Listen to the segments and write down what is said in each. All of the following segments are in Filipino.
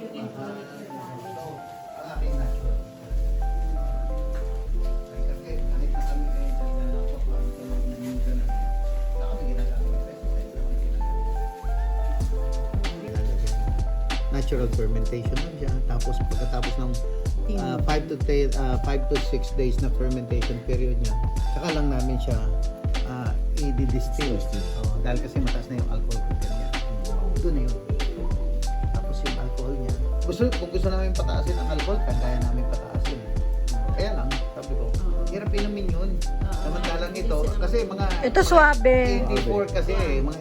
aking natural. Kasi kahit na kami ay naglalakot lang sa mga ganun, wala kami ginagamit. Natural fermentation lang siya. Tapos pagkatapos ng 5 to 6 days na fermentation period niya, saka lang namin siya i-distill. Dahil kasi mataas na yung alcohol content niya. Ito na yun. Tapos yung alcohol niya. Kung gusto namin pataasin ang alcohol, kaya namin pataasin. Kaya lang, sabi ko, hirap inumin yun. Samantalang ito, kasi mga... Ito swabe. 84 kasi mga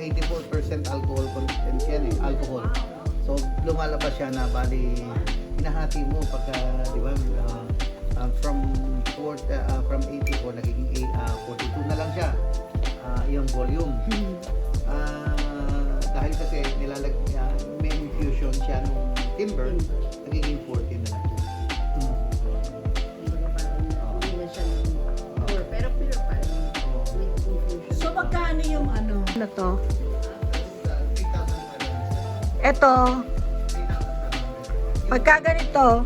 84% alcohol content yan alcohol. So, lumalabas siya na bali, hinahati mo pagka, di ba, from 84 nagiging 42 na lang siya. Yung volume. Dahil kasi may infusion siya nung timber, nagiging 14 na lang. Pero pure pa rin. May confusion. So magkano yung ano? Ano to? Ito. Pagka ganito,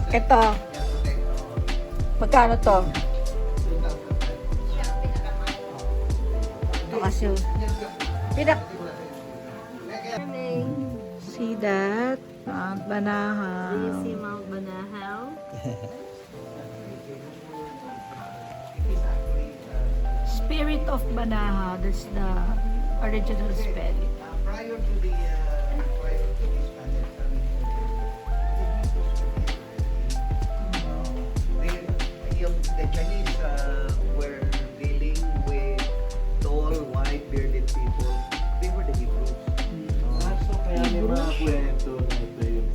ito. Magkano to? Ito kasi yung see that? Mount Banahaw. Do you see Mount Banahaw? Spirit of Banahaw. That's the original spelling. Prior to the Spanish the Chinese were dealing with tall, white, bearded people. They were the Hebrews. So kaya may mga kwento na ito yung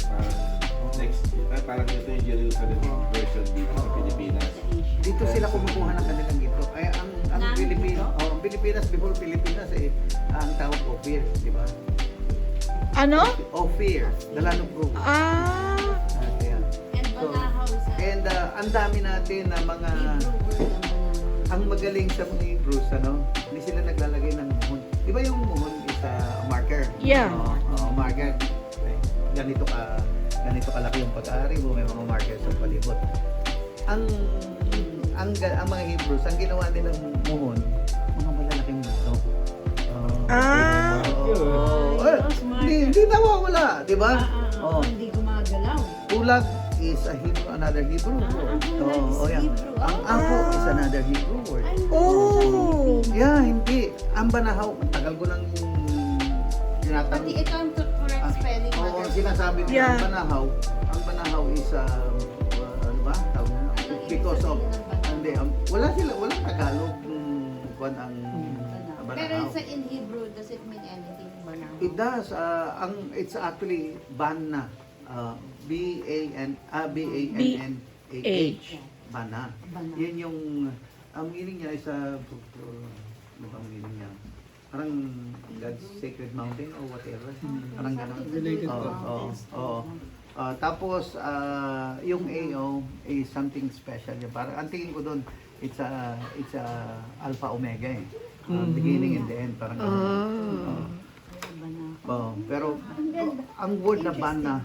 parang ito yung Jerusalem version dito sa Pilipinas. Dito sila kumukuha ng kanilang gito. Ay, ang Pilipinas, before Pilipinas, ang tawag Ophir, di ba? Ano? Ophir, the land of gold. Kaya. And Banahaw is a And ang dami natin na mga, Hebrew word ng Banahaw. ang magaling sa mga Hebrews, hindi sila naglalagay ng muhon. Di ba yung muhon is a marker? Yeah. Marker. Ganito kalaki yung pag-aari mo, may mga markers sa palibot. Ang mga Hebrews, ang ginawa nilang muhon, mga malalaking mundo. Hindi nawawala, di ba? Hindi gumagalaw. Tulag is a Hebrew, another Hebrew word. tulag is Hebrew. Ang ako is another Hebrew word. Oh! Yeah, hindi. Ang Banahaw, tagal ko nang tinatanong. Pati ito ang correct spelling. Oo, Mother. sinasabi nila Yeah. ang Banahaw is ano ba? Tawag na? Because of walang Tagalog kung ang Pero Banahaw. in Hebrew, does it mean anything? Banahaw? It does. It's actually Banna. B-A-N-N-A-H. Bana. Bana. Yun yung meaning niya is ano bang meaning niya? Parang God's sacred mountain or whatever. Parang gano'n. Related to Oo. Tapos yung AO is something special. Parang ang tingin ko doon, it's a alpha omega eh. Beginning and the end, parang gano'n. Pero ang word na Bana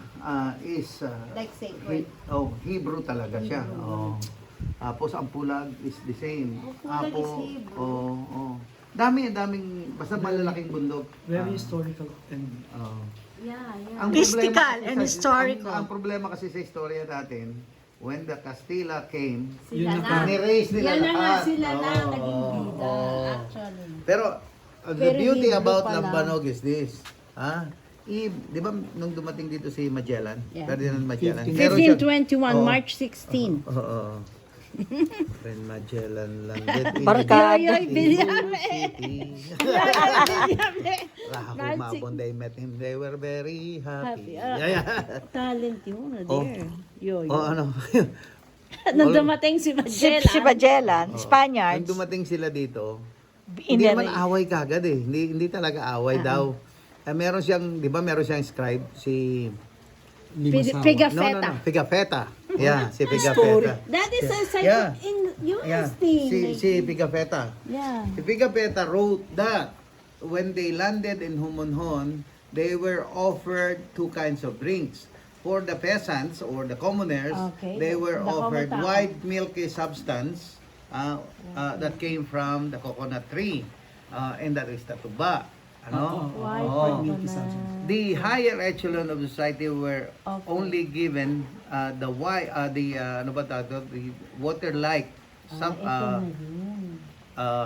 is Like sacred. Hebrew talaga siya. Tapos ang pulag is the same. Pulag is Hebrew. Daming basta malalaking bundok. Very historical and Yeah. Ang Mystical problema and kasi historical. Ang problema kasi sa istorya natin, when the Castilla came, Sila Yun na. ni-raise nila Yan na nga, lahat. sila na Oo, naging bida. oo. Actually. Pero the Very beauty Hebrew about pala. Lambanog is this. Di ba nung dumating dito si Magellan, Yeah. Ferdinand Magellan, meron siyang- 1521, Oo. March 16. Oo. When Magellan landed in Barkada. Cebu City. Rahumabon, they met him, they were very happy. Talent yun, Oh. dear. Yo, yo. Ano? Nung dumating si Magellan. Si Magellan, Nung Spaniards. dumating sila dito, In hindi the naman away kagad eh. Hindi talaga away daw. Meron siyang, di ba meron siyang scribe, si... Limasawa. Pigafetta. Pigafetta. Yeah, si Pigafetta. That is a site Yeah. in Yeah, UST. si Pigafetta. Yeah. Si Pigafetta wrote that when they landed in Humonhon, they were offered two kinds of drinks. For the peasants or the commoners, Okay. they were The offered common tao. white milky substance that came from the coconut tree. And that is the tuba. Ano? White Oo. coconut. The higher echelon of society were Okay. only given the white, the water-like Ito na yun.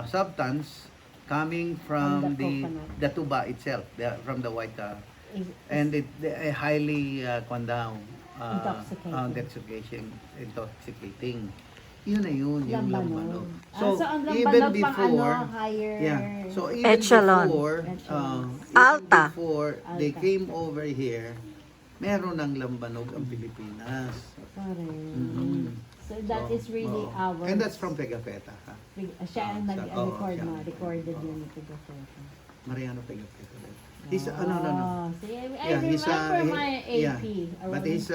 substance coming From from the the coconut. tuba itself, from the white, Is- and it highly intoxicating. Yun na yun, yung lambanog. So, ang even lambanog pang before, higher. so even Echelon. before, Echelon. even Alta. before they Alta. came over here, meron ng lambanog ang Pilipinas. Correct. Mhm. So that is really Oo. ours. And that's from Pigafetta. Ha? Siya ang nag-record siya. na, recorded yun ni Pigafetta. Mariano Pigafetta. He's, no. See, I Yeah, he's remember my yeah, AP. but he's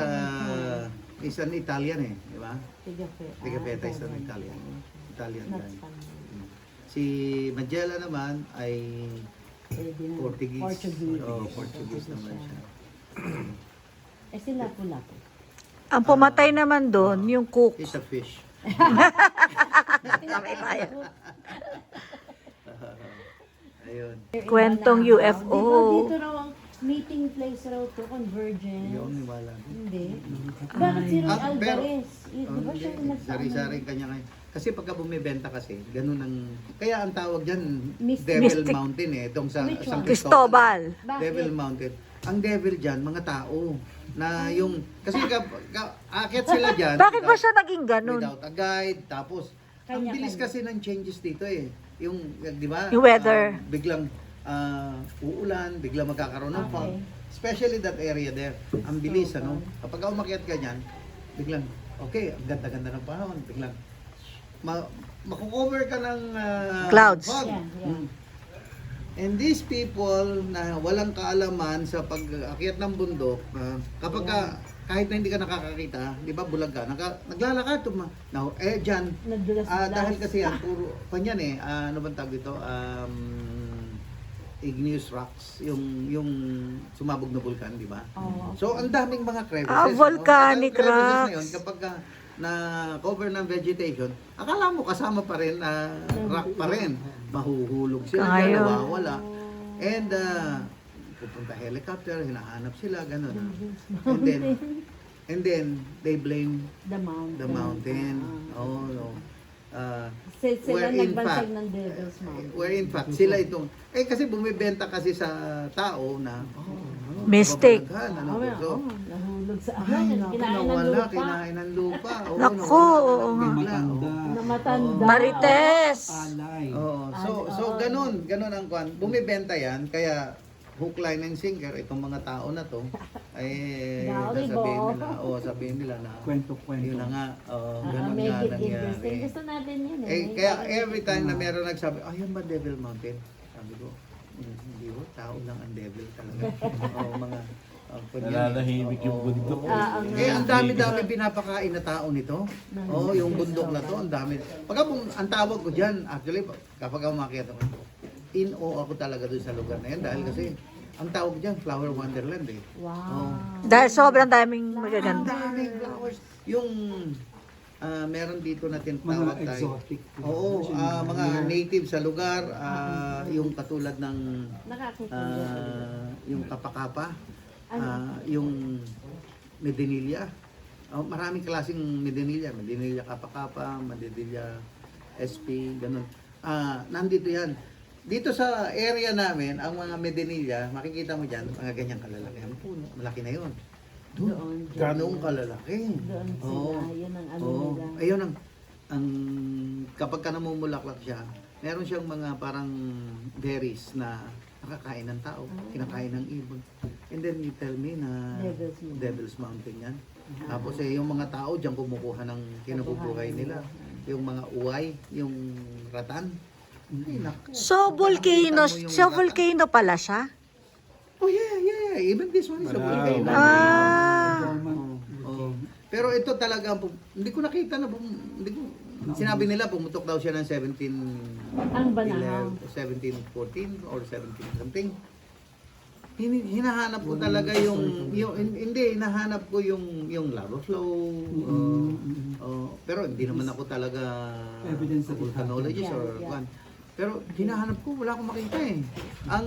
an Italian di ba? Pigafetta. Pigafetta is an Italian. Italian Not guy. Spanish. Si Magella naman ay Pwede na. Portuguese. Portuguese. Portuguese naman siya. Eh sila Lapu-Lapu. Ang pumatay naman doon, yung cook. He's a fish. Ayun. Kwentong Iba na, UFO. Dito raw ang meeting place raw to, Convergence. Yung niwala. Hindi. Bakit si Ron Ah, pero- Alvarez? Di ba siya yung nagsabi? Sari-sari kanya-kanya. Kasi pagka bumibenta kasi, ganun ang... Kaya ang tawag dyan, Mystic. Devil Mystic. Mountain Itong sa Which San one? Cristobal. Bakit? Devil Mountain. Ang devil dyan, mga tao. Na yung... Kasi akit sila dyan. Bakit ba siya naging ganun? Without a guide. Tapos, ang Kanya-kanya. bilis kasi ng changes dito eh. Yung, di ba? Yung weather. Biglang uulan, biglang magkakaroon ng Okay. fog. Especially that area there. Ang bilis, ano? Kapag umakyat ka dyan, biglang, okay, ang ganda-ganda ng panahon. Biglang, makukover ka ng Clouds. fog. Yeah, yeah. Mm. And these people na walang kaalaman sa pag-akyat ng bundok, kapag kahit na hindi ka nakakakita, di ba bulag ka, naglalakad. Now, dyan, Nadulas-dulas. dahil kasi yan, puro, kanyan ano bang tawag dito? Igneous rocks, yung sumabog na vulkan, di ba? Oo. So, ang daming mga crevices. Ah, volcanic Ang crevices na rocks. yun, kapag na cover ng vegetation, akala mo kasama pa rin, rock pa rin. Mahuhulog sila, Ayaw. nawawala. And, pupunta helicopter, hinahanap sila, ganun. And then, they blame The mountain. the mountain. Oh, no. Sila Where in nagbansag fact- ng Devil's Mountain. Where in fact, sila itong, kasi bumibenta kasi sa tao na, Mystic. babaghan, ano, Oo, so, oo, nahulog sa ay, ano, naku, kinain ng nawala, lupa. kinain ng lupa. Oo, Naku, nawala, oo nga. bigla, oo. Namatanda. Marites. Alay. Oo, so ganun ang kwan. Bumibenta yan, kaya hook, line, and sinker, itong mga tao na to, ay sabihin nila na, Kwento-kwento. yun na nga, ganun Make nga it interesting. nangyari. Gusto natin yun Kaya every time na meron nagsabi, yan ba Devil Mountain? Sabi ko, hindi ko, tao lang ang devil talaga. Mga, Nalalahimik yung bundok. ang dami-dami pinapakain na tao nito. Yung bundok na to, ang dami. Ang tawag ko dyan, actually, kapag umakyat ako, in awe ako talaga doon sa lugar na yan dahil kasi ang tawag dyan, Flower Wonderland eh. Wow. Dahil sobrang daming Ang magaganda. daming flowers. Yung meron dito na Mga tinatawag tayo. exotic. Oo, mga native sa lugar, yung katulad ng Nakakita. yung kapakapa, yung medinilla. Maraming klaseng medinilla. Medinilla kapakapa, medinilla SP, ganun. Nandito yan. Dito sa area namin, ang mga medinilla, makikita mo dyan, mga ganyang kalalaki. Ang puno, malaki na yun. Doon. Ganong kalalaki. Doon sila. Oo. Yun ang ano Oo. nila. Ayun ang kapag ka namumulaklak siya, meron siyang mga parang berries na nakakain ng tao, kinakain ng ibon. And then you tell me na Devil's Mountain yan. Tapos yung mga tao diyan kumukuha ng kinabubuhay nila. Yung mga uway, yung ratan. Ay, naku. So, volcano, so volcano pala siya? Oh yeah. Even this one is a volcano. Ah. Oo. Pero ito talaga, hindi ko nakita na, hindi ko, sinabi nila pumutok daw siya ng 17, Ang banahaw. 1714 or 17 something. Hinahanap ko talaga yung hindi hinahanap ko yung lava flow. Pero hindi naman ako talaga Evidence that it volcanologist or Yeah. one. Pero hinahanap ko, wala akong makita eh. Ang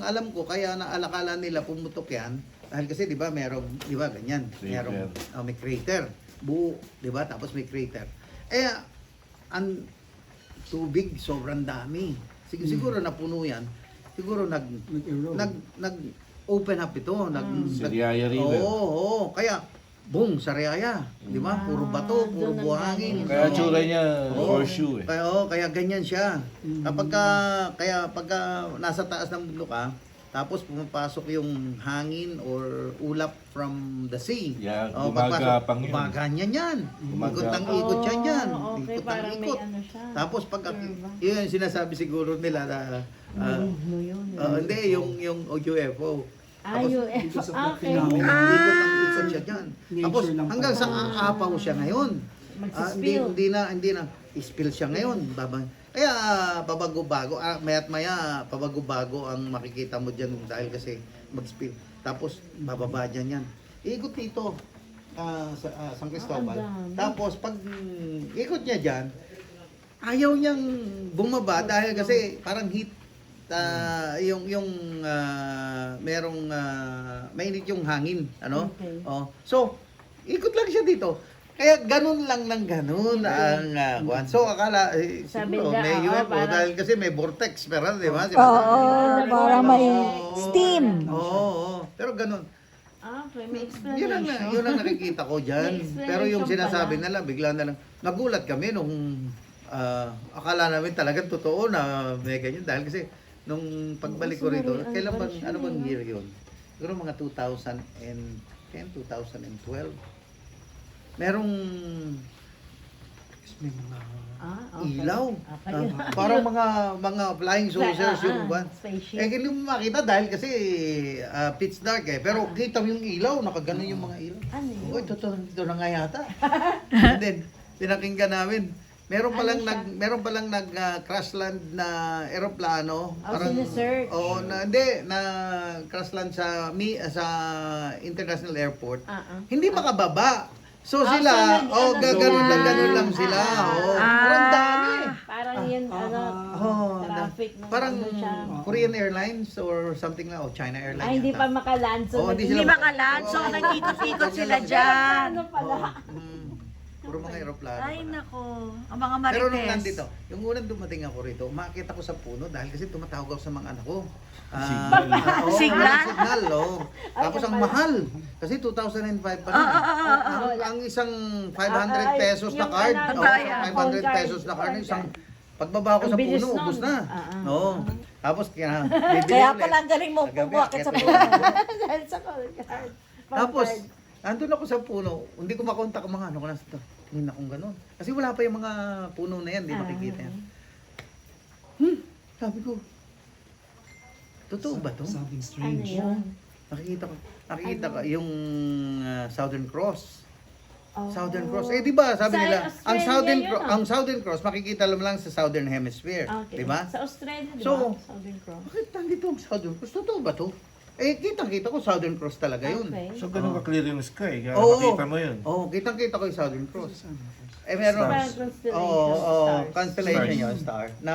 alam ko kaya akala nila pumutok yan dahil kasi 'di ba ganyan, Crater. may crater, buo, 'di ba? Tapos may crater. Ang tubig sobrang dami. Siguro napuno yan. Siguro nag-open up ito, Sariaya River. Oo. Kaya boom, Sariaya, 'di ba? Puro bato, puro doon ang buhangin. galing. Kaya Oo. tsura niya, Oo. horseshoe eh. Kaya ganyan siya. Pagka nasa taas ng bundok ka, tapos pumapasok yung hangin or ulap from the sea. Yeah, pagpasok, gumagapang yun. gumaganyan yan. Gumagapang. Ikot ng ikot siya dyan. Oh, okay, Ikot ng parang may ikot. ano siya. Tapos pag Curve. yun yung sinasabi siguro nila na No, yun. hindi yung UFO. UFO. because of that Okay. phenomenon. Ikot ng ikot siya dyan. Nature Tapos lang hanggang sa pala. aapaw siya ngayon. Magsispill. Hindi na spill siya ngayon. Kaya pabago-bago, maya't maya pabago-bago ang makikita mo diyan dahil kasi mag-spill. Tapos bababa diyan yan. Ikot dito sa San Cristobal. ang dami. Tapos pag ikot niya diyan, ayaw niyang bumaba dahil kasi parang heat merong mainit yung hangin, ano? Okay. So ikot lang siya dito. Kaya ganun lang ng ganun ang kwan. So akala Sabi siguro nila, may UFO parang- dahil kasi may vortex, pero di ba? Oo, parang may steam. Oo. Pero ganun. Okay, may Yun explanation. ang nakikita ko diyan. May explanation Pero yung sinasabi pala. nila, bigla na lang nagulat kami nung akala namin talagang totoo na may ganyan dahil kasi nung pagbalik ko rito, Ang kailan bang version, ano bang no? year 'yun? Siguro mga 2010, 2012. Merong may mga Okay. ilaw. Okay. Parang mga flying saucers yung buwan. Spaceship. Hindi mo makita dahil kasi pitch dark eh. Pero kita mo yung ilaw, nakaganon yung mga ilaw. Ano yun? Uy, totoo na nga yata. And then, pinakinggan namin. Meron palang crash land na eroplano. sinesearch. Na crash land sa International Airport. Hindi Ah. makababa. So So sila, ganun lang sila. Parang dami. Parang yun, traffic ng Parang ano siya. Korean Airlines or something lang, o China Airlines. Ay, hindi yata. pa makaland. So, Oo, hindi Hindi sila makaland, so Oo. nag-ikot-ikot sila Ganyan lang. dyan. Ano pala? Puro mga aeroplano. Ay, pala. nako. Ang mga Pero nung marites. nandito, yung unang dumating ako rito, umakit ako sa puno dahil kasi tumatawag ako sa mga anak ko. Signal. Signal? Signal, Tapos ang mahal. Kasi 2005 pa rin. Ang isang 500 pesos na yung card, ano, 500 phone card, pesos na card, phone isang pagbaba ko Ang sa bilis puno, nun. ubos na. Oo. Tapos kaya, Kaya pala ang galing mo Kagabi, pumakit sa akyat puno. Dahil sa phone card. Phone Tapos, card. andun ako sa puno, hindi ko makontak ang mga ano ko na ito. Hindi na akong ganun. Kasi wala pa yung mga puno na yan, di makikita yan. Sabi ko, totoo ba to? Something Ano strange. yun? Nakikita ko yung Southern Cross. Oh. Southern Cross. Di ba, sabi Sa nila, ang Australia yun, ang Southern Cross makikita lang sa Southern Hemisphere, Okay. di ba? Sa Australia, di ba? So, Southern Cross. Bakit nandito ang Southern Cross? Totoo ba to? Kitang-kita ko Southern Cross talaga yun. Okay. So, ganun ka-clear yung sky. Kaya Oo. makita mo yun. Kitang-kita ko yung Southern Cross. Meron. Parang constellation, stars. Constellation Stars. yun, star. Na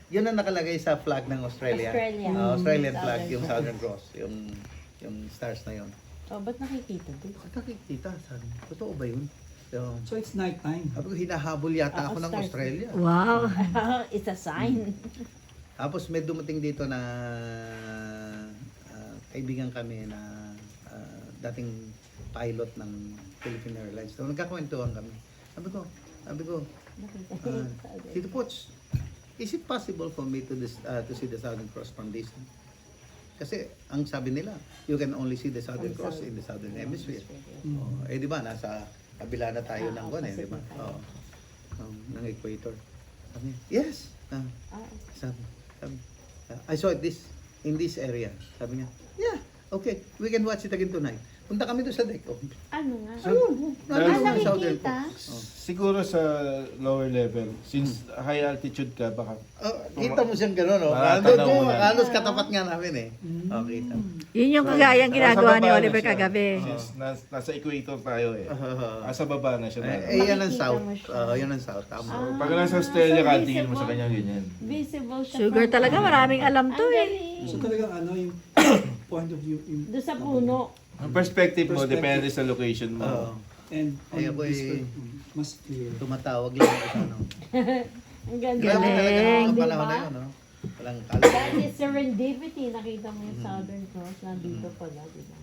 yun ang nakalagay sa flag ng Australia. Australia. Australian flag, Southern yung Cross. Southern Cross, yung stars na yun. Oh, ba't nakikita doon? Bakit nakikita? Sabi, totoo ba yun? So, So it's nighttime. sabi ko, hinahabol yata ako ng stars. Australia. Wow. It's a sign. Tapos may dumating dito na kaibigan kami na dating pilot ng Philippine Airlines. So nagkakwentuhan kami. Sabi ko, Tito Poch, is it possible for me to see the Southern Cross from distance? Kasi ang sabi nila, you can only see the Southern Cross in the Southern Hemisphere. Di ba, nasa kabila na tayo ng buwan di ba? Ng equator. Sabi niya, yes. Sabi, I saw it in this area. Sabi niya, yeah, okay, we can watch it again tonight. Punta kami doon sa deck. Oh. Ano nga? Ayun, nandun sa southern nakikita? po. Siguro sa lower level, since high altitude ka, baka Kita mo siyang gano'n, no? Makakatanaw Nandun mo po, na. halos katapat nga namin eh. Oh, kita. Yun yung kagayang ginagawa ni Oliver kagabi. Since nasa equator tayo eh. Nasa baba na siya. Yan ang Makikita south. mo siya. Yan ang south. Tama. Pag nasa Australia ka, tingin mo sa kanya ganyan. Visible siya. Sugar from- talaga, maraming alam to Ang eh. galing. So talagang ano yung point of view in, Doon sa puno. Ang perspective mo, Perspective. depende sa location mo. Oo. and on Ay, ako this eh, mas clear. Tumatawag lang ako sa ano. Ang ganda. Grabe talaga ang Diba? panahon na yun, no? Walang That kala. is serendipity. Nakita mo yung Southern Cross. Nandito pala, di ba?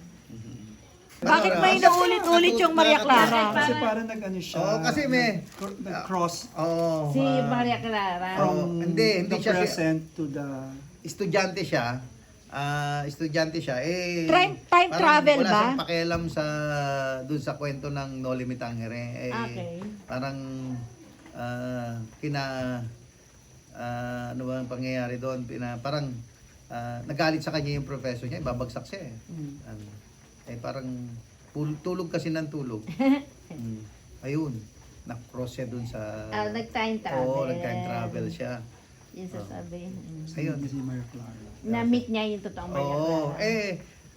Bakit may naulit-ulit yung Maria Clara? Kasi parang nag-ano siya. Oo, kasi may- nag-cross Oo. Si Maria Clara. Oh, hindi the siya present to the estudyante siya. Estudyante siya eh Time parang travel wala ba? siyang pakialam sa dun sa kwento ng No Limit Tangere. Okay. Parang ano ba ang pangyayari doon? Parang nagalit sa kanya yung professor niya, babagsak siya eh. Parang tulog kasi ng tulog. Ayun, na-cross siya dun sa Nag-time travel. Oo, nag-time travel siya. Yung sasabi. Ayun. si Maria Clara. Na-meet niya yung totoong Maria Oo, Clara.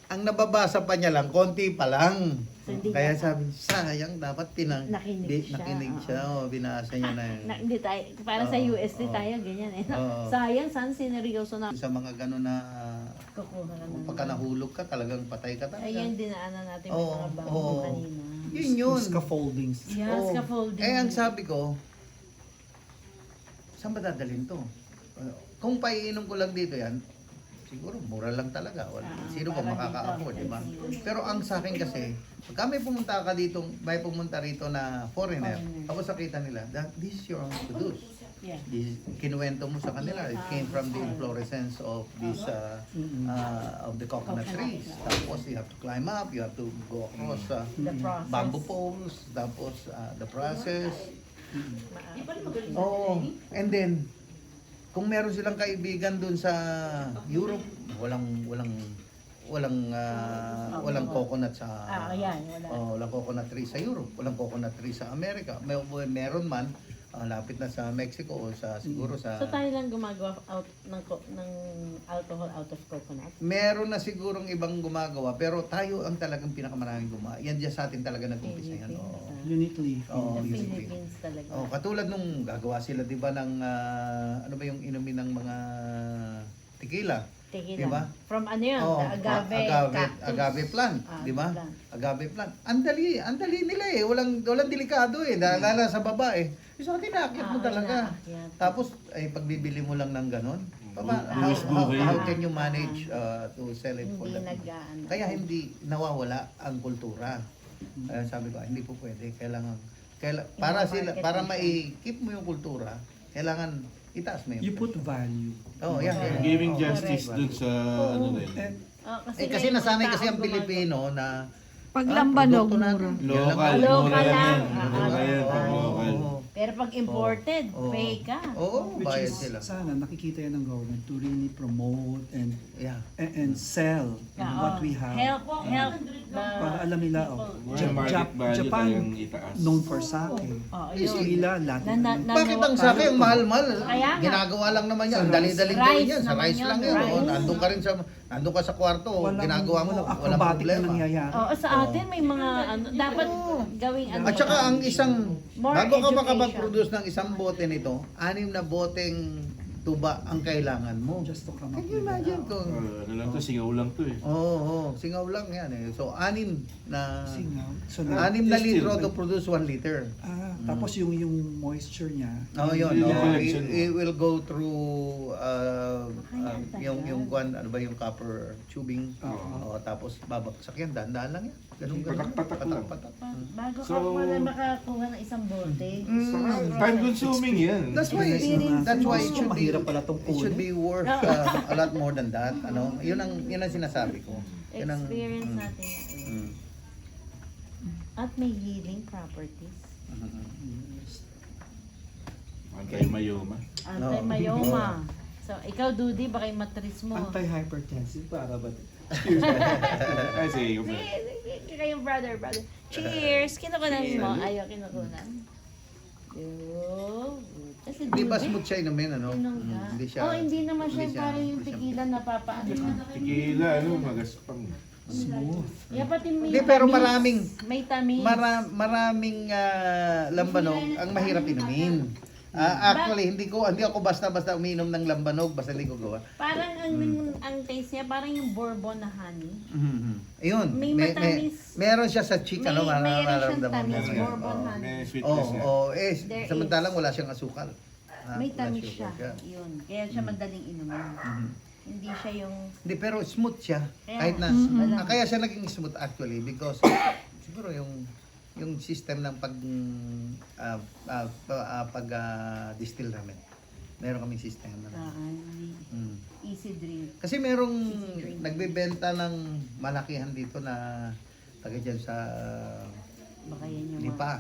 ang nababasa pa niya lang, konti pa lang. So, hindi Kaya niya- sabi, sayang, dapat Nakinig siya, nakinig oo. siya, binasa niya na yun. Hindi tayo, para sa Oo, USD oo. tayo, ganyan eh. Oo. Sayang, saan sineryoso na Sa mga gano'n na, kukuha ka na. pagka nahulog ka, talagang patay ka talaga. Ayun, dinaanan natin Oo, yung mga bangko oo. kanina. Yun yun. Scaffoldings. Yeah, Oo. scaffolding. Ang sabi ko, saan ba dadalhin to? Kung paiinom ko lang dito yan, siguro mura lang talaga. Sino ba para makaka-afford, dito, di ba? expensive. Pero ang sa akin kasi, pag may pumunta ka dito, may pumunta rito na foreigner, Foreigner. tapos nakita nila, that this is your own produce. Yeah. Kinuwento mo sa kanila, it came from the inflorescence of this of the coconut trees. Tapos you have to climb up, you have to go across The process. bamboo poles, tapos the process. Oo. And then, kung meron silang kaibigan dun sa Europe, walang coconut sa Ayan, wala. walang coconut tree sa Europe, walang coconut tree sa Amerika. Meron man lapit na sa Mexico o sa siguro sa So tayo lang gumagawa out ng alcohol out of coconut. meron na sigurong ibang gumagawa pero tayo ang talagang pinakamaraming gumawa. Yan diyan sa atin talaga nag-umpisa yan. Oo. Uniquely. Oo, The uniquely. Philippines talaga. Oh, katulad nung gagawa sila 'di ba ng ano ba yung inumin ng mga tequila? Tequila. Diba? From ano yun? Oh, The agave, cactus. agave plant, Ah, 'di ba? plant. Agave plant. Ang dali nila eh. Walang delikado eh. Lalo sa baba eh. Isa tinakit mo talaga. inaakyat. Tapos ay pagbibili mo lang ng ganon. Buwis buhay. How can you manage to sell it for Hindi them? nag-ano. Kaya hindi nawawala ang kultura. Kaya sabi ko, hindi po pwede. Kailangan para mai-keep mo yung kultura, kailangan itaas mo yung You put value. Oh, yeah. Giving Oh, justice dun sa ano na yun. And kasi may nasanay mga kasi ang taong Pilipino na Pag lambanog, produkto mura. natin. Local, Local mura lang lang. yan. Mura yan, pag local. Pero pag imported, Oo. pay ka. Oo, which bayad is sila. sana nakikita yan ng government to really promote and Yeah. sell what we have. Help the Para alam nila, Yung market value Japan tayong itaas. known for sake. Oh, So yun. ila Latin. Bakit ang sake ang mahal-mahal? Kaya nga. Ginagawa lang naman yan. Sa Ang dali-daling rice gawin yan. Sa naman rice yun, lang yan. rice. Oh. Nandun ka sa kwarto. Ginagawa mo. walang Walang acrobatic na problema. nangyayari. Oo, sa atin may mga ano, dapat gawing ano. At saka ang isang, More bago ka education. makapag-produce ng isang bote nito, 6 na boteng tuba ang kailangan mo. Just to come up Can you with that. imagine kung... Ano lang to, singaw lang to eh. Oo, singaw lang yan eh. So, 6 na... Singaw. So, 6 na Distill. litro to produce 1 liter. tapos yung moisture niya. Oh, yun. Yung Oh, collection mo. it will go through yung ano ba yung copper tubing. Oo. Tapos babaksak yan, dahan-dahan lang yan. Ganun. Patak-patak lang. Patak-patak. Bago ka So- pala makakuha ng isang bote. Saka time consuming yan. That's why it should be Mahirap pala tong it should be worth a lot more than that. Ano? Yun ang sinasabi ko. Yun ang Experience natin yan. mm. At may healing properties. Anti-mayoma. Anti-myoma. So, ikaw, Dudy, baka yung matris mo. Anti-hypertensive para ba? Ay, sige. Sige, kayong brother. Cheers! Kinukunan mo. Ayaw, kinukunan. Yo. Kasi Di ba smooth siya inumin, ano? Inom ka. Hindi siya. Oh, hindi naman siya hindi parang yung hindi siya- tequila na papaano. Tequila, magaspang. smooth. Yeah, pati may Hindi, pero tamis. maraming May tamis. maraming lambanog ang mahirap inumin. Actually, hindi ako basta-basta umiinom ng lambanog, basta hindi ko gawa. Parang ang taste niya, parang yung bourbon na honey. Ayun, May matamis. meron siya sa chick, ano, Mayroon siyang mararamdaman mo. tamis, Yun. bourbon Oo. honey. May Oo, sweetness niya. There samantalang wala siyang asukal. May Wala tamis sugar siya. Yun. Kaya siya madaling inumin. Hindi siya yung... Hindi, pero smooth siya. Kaya, Kahit na, wala. kaya siya naging smooth actually because siguro yung system ng distill namin. Meron kaming system na. Easy drink. Kasi merong nagbebenta ng malakihan dito na taga dyan sa Baka yan yung... Lipa.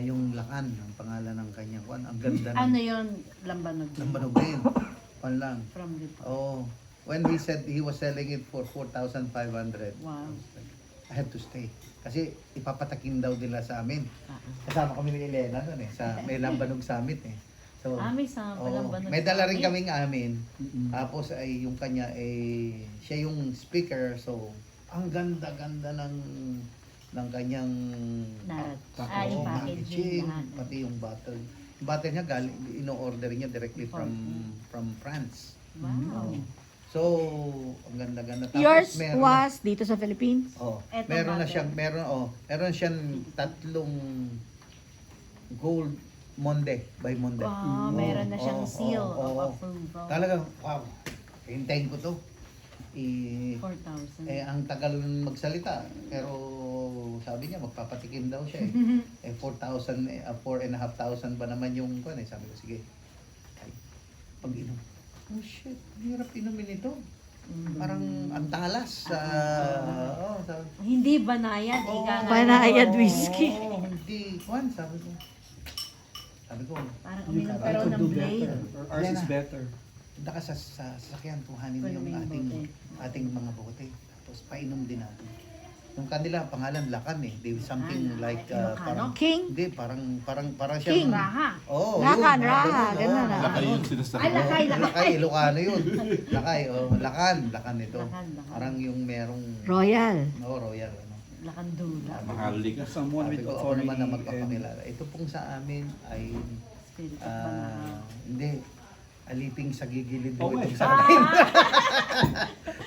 Yung Lakan, ang pangalan ng kanyang kuwan. Ang ganda Ano ng yun? Lambanog. lambanog din. Kuwan lang. From Lipa. Oh, when he said he was selling it for 4,500. Wow. I had to stay. Kasi ipapatakin daw nila sa amin. Kasama kami ni Elena doon eh. May Lambanog Summit eh. So, May sama oo, pa lambanog. may dala rin sa amin. kaming amin. Tapos ay yung kanya siya yung speaker. So, ang ganda-ganda ng kanyang Yung oo, packaging. Lahat. pati yung bottle. Yung bottle niya galing ino-order niya directly from France. Wow. So, ang ganda-ganda. Tapos Yours meron was dito sa Philippines? Eto meron na bottle. siyang meron siyang 3 gold Monde by Monde. Wow, meron na siyang seal of approval. Talagang wow. Hintayin ko to. 4,000. Ang tagal magsalita pero sabi niya magpapatikim daw siya 4,000 4,500 ba naman yung kuan sabi ko sige. Ay, pag-inom. Oh shit, hirap inumin ito. Parang ang talas. Sabi ko. Hindi banayad. ika nga. Banayad whiskey. Hindi. Juan, sabi ko. Parang You uminom could pero ng do blade. better. Or ours is Yan na. better. Punta ka sa sasakyan, kuhanin mo yung Kunin mo yung ating mga bote. Tapos painom din natin. Yung kanila, pangalan Lakan eh. They something like, parang, King? hindi, parang King. siyang, Raha. yun, Lakan, Raha, ganun, ganun, oo. Lakay yung sinasabi. Ay, lakay. Lakay, Ilocano yun. Lakay, Lakan ito. Lakan. Parang yung merong, Royal. royal, ano. Lakandula. Mahali ka. Someone Sabi with ko, ako authority naman na and magpapakilala. Ito pong sa amin ay, Spirit of Banahaw. hindi, aliping sa gigilid Oh mo my itong sa akin.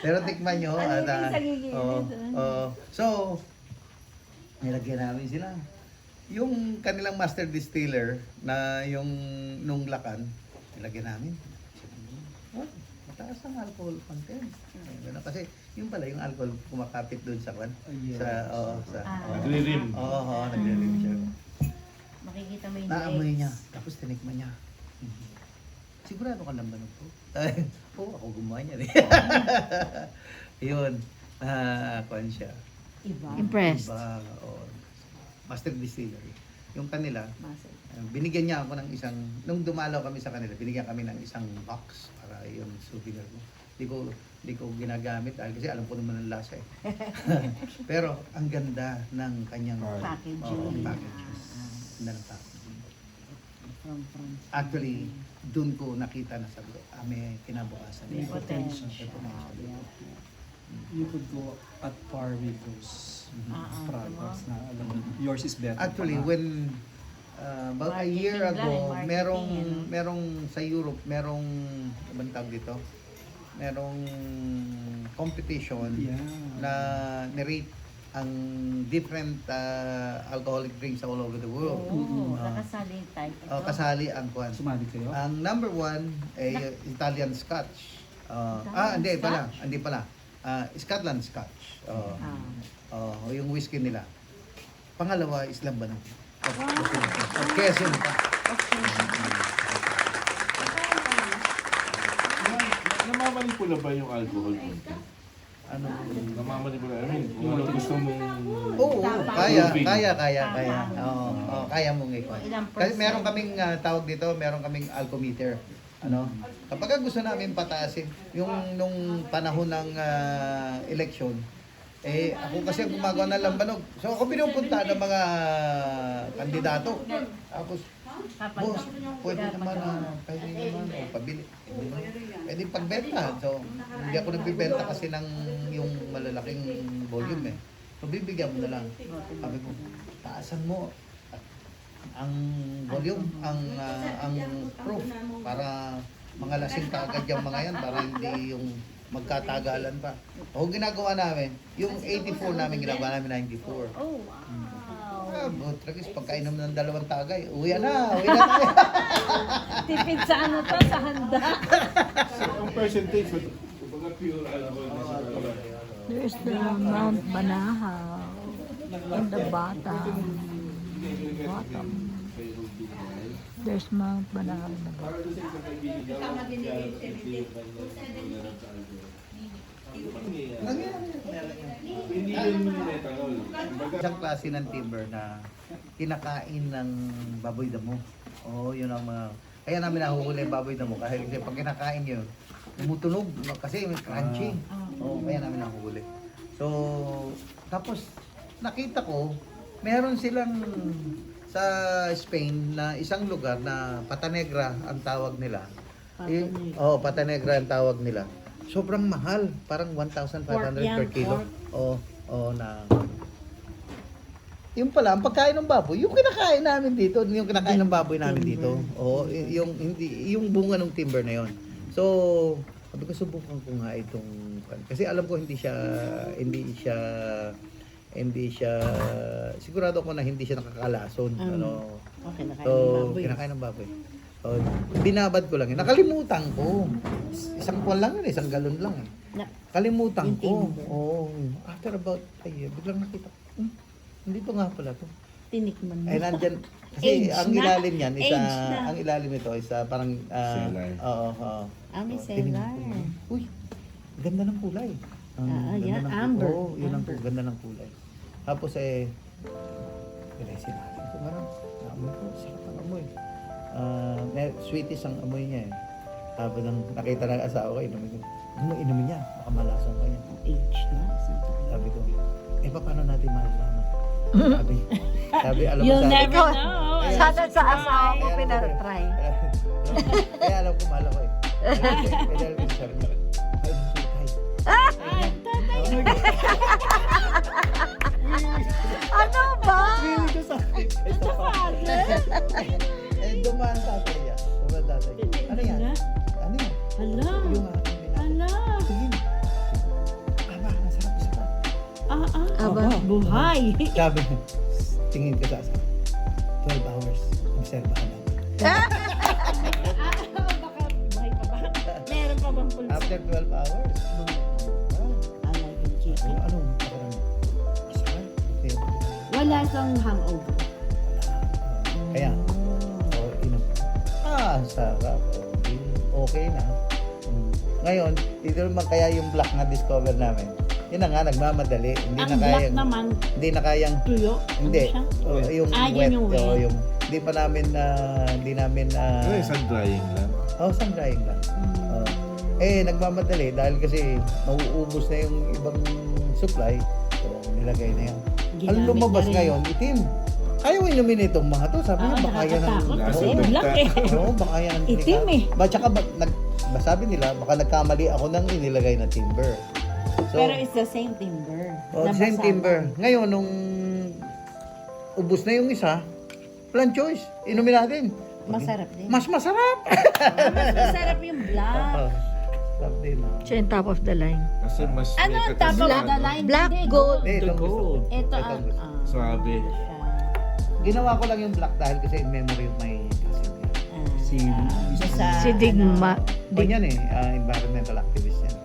Pero tikman nyo. Aliping sa gigilid. So, nilagyan namin sila. Yung kanilang master distiller na yung nung Lakan, nilagyan namin. Oh, mataas ang alcohol content. Ganun. Kasi yung pala yung alcohol kumakapit doon sa kwan. Yes. Nagre-rim. Nagre-rim siya. Makikita mo yung Naamoy legs. niya, tapos tinikman niya. Sigurado ka lambanog po? Oo, ako gumawa niya eh. Yun, kuwan siya. Iba. Impressed. Iba, master distillery. Yung kanila, Muscle. binigyan niya ako ng isang, nung dumalaw kami sa kanila, binigyan kami ng isang box para yung souvenir ko. Hindi ko ginagamit dahil kasi alam ko naman ang lasa eh. Pero ang ganda ng kanyang Packaging. packaging. Ganda ng packaging. From France. Actually, doon ko nakita na sabi ko, may kinabukasan. May potential. May potential. You could go at par with those products na alam mo, yours is better. Actually, when about a year Marketing lang, ago, marketing, merong sa Europe, merong ibang tawag dito, merong competition Yeah. na nirate ang different alcoholic drinks all over the world. Nakasali yung type. Kasali ang kwan. Sumali kayo? Ang number 1 ay Italian Scotch. Hindi pala. Scotland Scotch. Yung whiskey nila. Pangalawa is Lambanog. Quezon pa. Namamanipula ba yung alcohol content? Ano? Namamanipula. I mean, kung ano gusto mong... Oo, kaya. Proving. Kaya mong ikon. Ilang Kasi percent? meron kaming tawag dito, meron kaming alcometer. Ano? Kapag gusto namin pataasin, yung nung panahon ng election, Ako kasi ang gumagawa ng lambanog. So ako pinupunta ng mga kandidato. Tapos, boss, pwede naman pabili. Pwede pagbenta. So, hindi ako nagbibenta kasi ng yung malalaking volume eh. So, bibigyan mo na lang. Sabi ko, taasan mo ang volume, ang proof para mga lasing kaagad yung mga yan para hindi yung magkatagalan pa. O ginagawa namin, yung 84 namin ginagawa namin 94. Oh, wow. Tragis, pagkainom ng 2 tagay, uwi na tayo. Tipid sa ano to, sa handa. Ang percentage, kumbaga pure alcohol na siya. There's the Mount Banahaw and the bottom. Bottom. There's Mount Banahaw in the bottom. Hindi yun methanol. Kumbaga, Isang klase ng timber na kinakain ng baboy damo. Yun ang mga... Kaya namin nahuhuli yung baboy damo kasi pag kinakain yun, tumutunog kasi may crunchy. Kaya namin nahuhuli. So, tapos nakita ko, meron silang sa Spain na isang lugar na Pata Negra ang tawag nila. Pata Negra ang tawag nila. Sobrang mahal, parang 1,500 per kilo. Na yung pala, ang pagkain ng baboy, yung kinakain namin dito, yung kinakain ng baboy namin dito. Yung bunga ng timber na yon. So, sabi ko subukan ko nga itong kasi alam ko hindi siya sigurado ko na hindi siya nakakalason. Okay, Kinakain ng baboy. Binabad ko lang yun. Nakalimutan ko. Isang kuwan lang yun, isang galon lang eh. Kalimutan ko. After about a year, biglang nakita ko. Hindi to nga pala to. Tinikman mo. Nandyan. Kasi Age ang na. ilalim niyan, Age na. ang ilalim nito is parang... Cellar. May Tinignan cellar. ko. Uy, ganda ng kulay. Ganda yan, ng amber. yun ang Amber. ganda ng kulay. Tapos resin natin ito. Naamoy ko, sarap ang amoy. Sweeties ang amoy niya eh. Tapos nang nakita ng asawa ko, inumin niya. Baka malasang ka niya. Age na. Sabi ko, paano natin malalaman? Sabi, alam mo You'll sa never know. Sana sa asawa mo pinatry. Kaya alam ko, mahal ako eh. Kaya dahil ko sabi niya, ay, Ano ba? dumaan tatay niya. Ano yan? Ano yan? Hala. Yung aking Hala. tingin. Masarap. Aba. Buhay. Sabi, tingin ka sa asawa. 12 hours. Obserbahan lang. Baka buhay pa ba? Meron pa bang pulsa? After 12 hours. Alay yung chicken. Anong parang masarap. Okay. Wala kang hangover. Kaya, inom. Sarap. Okay na. Ngayon, ito naman kaya yung black na discover namin. Yun na nga, nagmamadali. Hindi Ang na black kayang, naman, hindi na kayang, tuyo. hindi. Ano siya? Yung Yun wet. yung wet. Hindi pa namin, isang drying lang. sun drying lang. Nagmamadali dahil kasi mauubos na yung ibang supply. So, nilagay na yan. Ang Ginamit lumabas na rin. ngayon, itim. Ayaw inumin itong mga to. Sabi niya, baka yan ang... nakakatakot kasi Oo. black eh. Oo, baka yan ang... Itim eh. Tsaka, sabi nila, baka nagkamali ako ng inilagay na timber. So, Pero it's the same timber. same Nabasa timber. mo. Ngayon, nung ubus na yung isa, plan choice. Inumin natin. Masarap din. Mas masarap! Mas masarap yung black. Sabi na. Siya yung top of the line. Kasi mas Ano may ang top of katasan, the no? line? Black Hindi, gold. Ito ang gusto ko. Ito Ito ang... ang gusto. Swabe. Ginawa ko lang yung black dahil kasi in memory of my cousin. Si Digma. Yan eh, environmental activist yan.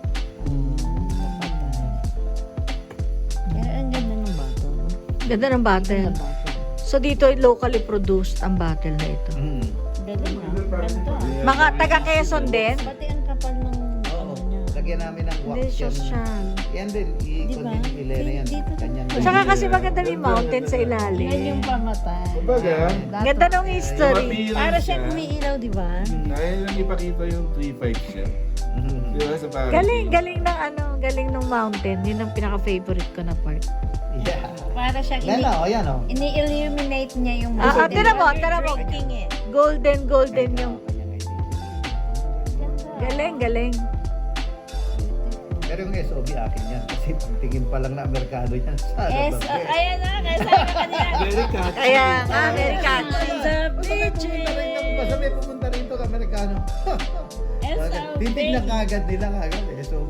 Pero ang ganda ng bottle. no? Ganda ng bottle. Ganda bottle. So dito locally produced ang bottle na ito. Ganda na. Ganito ah. Mga taga Quezon din. Pati ang kapal ng Oo. ano niya. Lagyan namin ng wax Hindi siya yan. siya. Yan din, Diba? i-continue na yan. Dito. Ganyan. Saka kasi maganda yung mountain sa Yan yung ilalim. pamatay. Kumbaga, Ganda ng history. appearance Para niya, siyang umiilaw, di ba? Kaya lang ipakita yung 3.5 siya. Di ba? So, parang, Galing ng galing ng mountain. Yun ang pinaka-favorite ko na part. Yeah. Para siyang Lela, o yan o. ini-illuminate niya yung Tira mo. Drinking it. Golden yung... Galing. Pero yung SOB akin yan. Kasi pagtingin pa lang na Amerikano yan. Ayan na, kaya sabi ko kanina. very catchy. Kaya nga, American. Basta may pumunta rito ka Amerikano. SOB. Titignan kagad nila kagad SOB.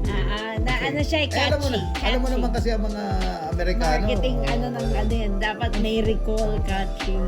Na ano siya, catchy. Alam mo naman kasi ang mga Amerikano. Marketing ano ng ano yan, dapat may recall, catchy.